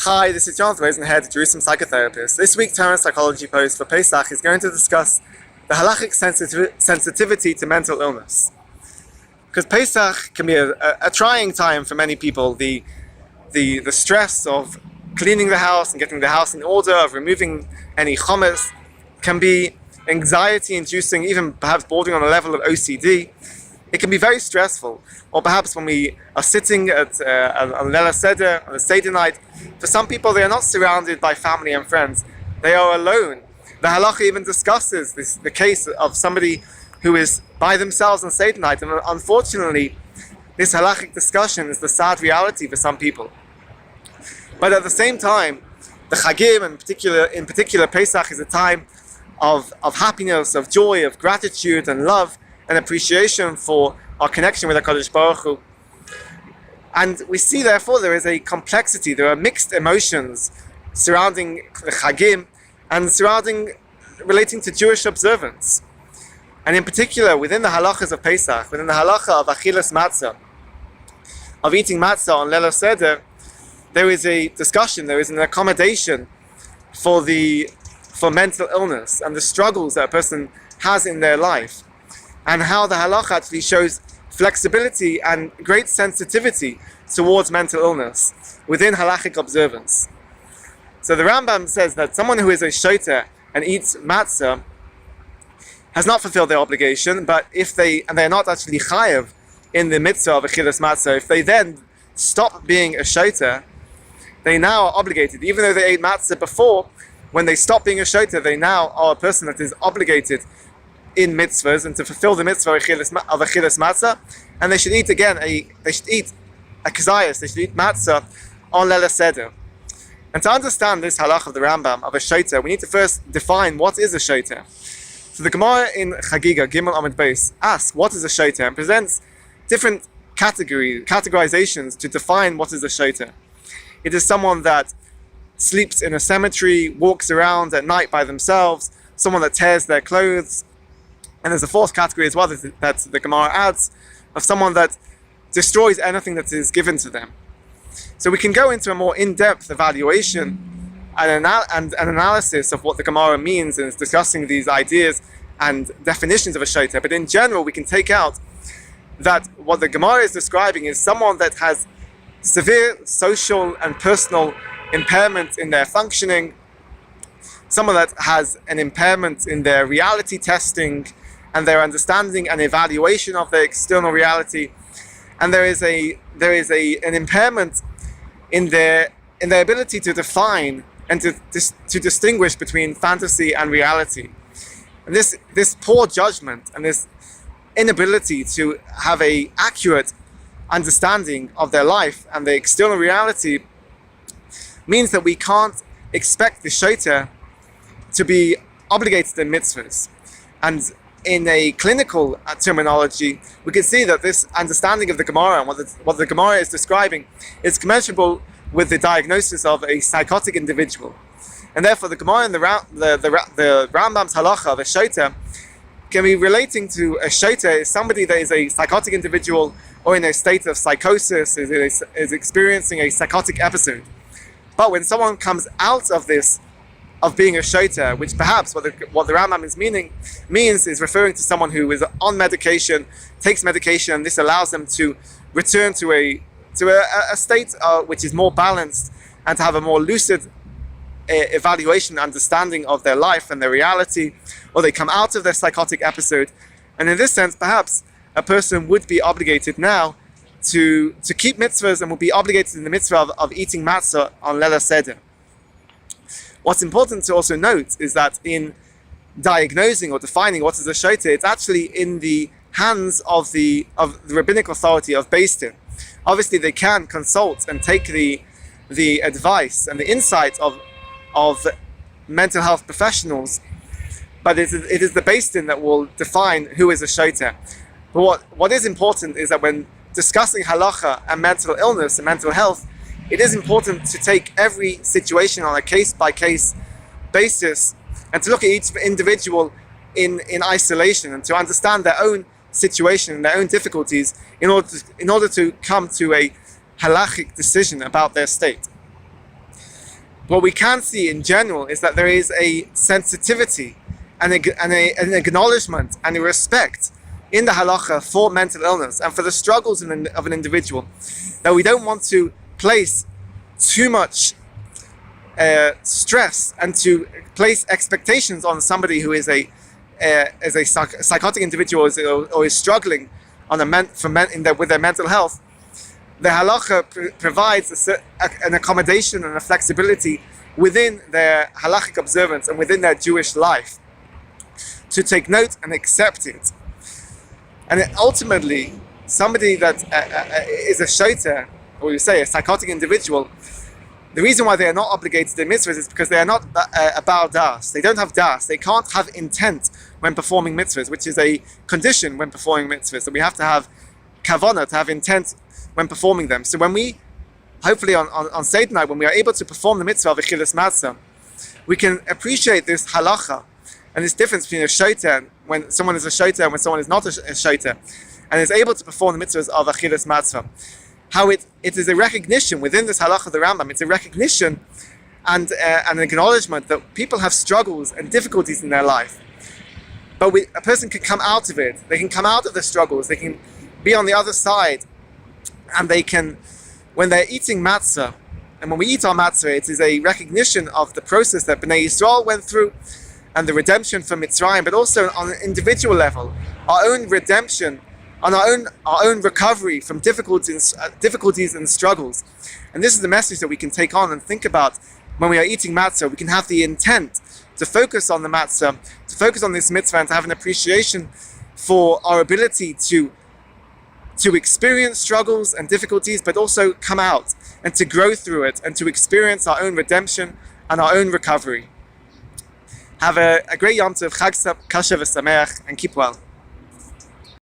Hi, this is Jonathan Rosenhead, Jerusalem psychotherapist. This week's Torah and Psychology post for Pesach is going to discuss the Halachic sensitivity to mental illness. Because Pesach can be a trying time for many people. The stress of cleaning the house and getting the house in order, of removing any chometz, can be anxiety-inducing, even perhaps bordering on a level of OCD. It can be very stressful. Or perhaps when we are sitting at a Leil Seder, on a Seder night, for some people they are not surrounded by family and friends. They are alone. The halacha even discusses the case of somebody who is by themselves on Seder night, and unfortunately this halachic discussion is the sad reality for some people. But at the same time, the Chagim, in particular Pesach, is a time of happiness, of joy, of gratitude and love and appreciation for our connection with HaKadosh Baruch Hu. And we see, therefore, there is a complexity, there are mixed emotions surrounding the Chagim and relating to Jewish observance. And in particular, within the halachas of Pesach, within the halacha of Achilas Matzah, of eating matzah on Leil Seder, there is a discussion, there is an accommodation for mental illness and the struggles that a person has in their life, and how the halacha actually shows flexibility and great sensitivity towards mental illness within halachic observance. So the Rambam says that someone who is a shoter and eats matzah has not fulfilled their obligation, but if they are not actually chayav in the mitzvah of achilas matzah, if they then stop being a shoter, they now are obligated, even though they ate matzah before. When they stop being a shoter, they now are a person that is obligated in mitzvahs and to fulfill the mitzvah of achilas matzah, and they should eat a concise, they should eat matzah on Leil Seder. And to understand this halach of the Rambam of a shoter, we need to first define what is a shoter. So the Gemara in Chagiga Gimel Amud Beis asks what is a shoter and presents different categorizations to define what is a shoter. It is someone that sleeps in a cemetery, walks around at night by themselves, someone that tears their clothes. And there's a fourth category as well that the Gemara adds, of someone that destroys anything that is given to them. So we can go into a more in-depth evaluation and an analysis of what the Gemara means in discussing these ideas and definitions of a shoter. But in general, we can take out that what the Gemara is describing is someone that has severe social and personal impairment in their functioning, someone that has an impairment in their reality testing and their understanding and evaluation of their external reality, and there is an impairment in their ability to define and to distinguish between fantasy and reality. And this poor judgment and this inability to have a accurate understanding of their life and the external reality means that we can't expect the shoter to be obligated in mitzvahs. And in a clinical terminology, we can see that this understanding of the Gemara and what the Gemara is describing is commensurable with the diagnosis of a psychotic individual. And therefore the Gemara and the Rambam's halacha of a shoter can be relating to a shoter is somebody that is a psychotic individual or in a state of psychosis, is experiencing a psychotic episode. But when someone comes out of this, of being a shoter, which perhaps what the Rambam means is referring to someone who is on medication, takes medication, and this allows them to return to a state which is more balanced and to have a more lucid evaluation, understanding of their life and their reality, or they come out of their psychotic episode. And in this sense, perhaps a person would be obligated now to keep mitzvahs and would be obligated in the mitzvah of eating matzah on Leil Seder. What's important to also note is that in diagnosing or defining what is a shoter, it's actually in the hands of the rabbinic authority of Beis Din. Obviously, they can consult and take the advice and the insight of mental health professionals, but it is the Beis Din that will define who is a shoter. But what is important is that when discussing halacha and mental illness and mental health, it is important to take every situation on a case-by-case basis and to look at each individual in isolation and to understand their own situation and their own difficulties in order to come to a halachic decision about their state. what we can see in general is that there is a sensitivity and an acknowledgement and a respect in the halacha for mental illness and for the struggles of an individual, that we don't want to place too much stress and to place expectations on somebody who is a psychotic individual or is struggling with their mental health. The halacha provides an accommodation and a flexibility within their halachic observance and within their Jewish life to take note and accept it. And ultimately, somebody that is a shoter, or you say a psychotic individual, the reason why they are not obligated to mitzvahs is because they are not a baal das. They don't have das. They can't have intent when performing mitzvahs, which is a condition when performing mitzvahs. So we have to have kavanah, to have intent when performing them. So when we, hopefully on Seder night, when we are able to perform the mitzvah of achilas matzah, we can appreciate this halacha and this difference between a shoter, when someone is a shoter and when someone is not a shoter, and is able to perform the mitzvahs of achilas matzah. How it is a recognition within this halacha of the Rambam. It's a recognition and an acknowledgement that people have struggles and difficulties in their life, but a person can come out of it. They can come out of the struggles. They can be on the other side, and they can, when they're eating matzah, and when we eat our matzah, it is a recognition of the process that Bnei Yisrael went through and the redemption from Mitzrayim, but also on an individual level, our own redemption, on our own recovery from difficulties and struggles. And this is the message that we can take on and think about when we are eating matzah. We can have the intent to focus on the matzah, to focus on this mitzvah, and to have an appreciation for our ability to experience struggles and difficulties, but also come out and to grow through it and to experience our own redemption and our own recovery. Have a great Yom Tov, Chag Kasher v'Sameach, and keep well.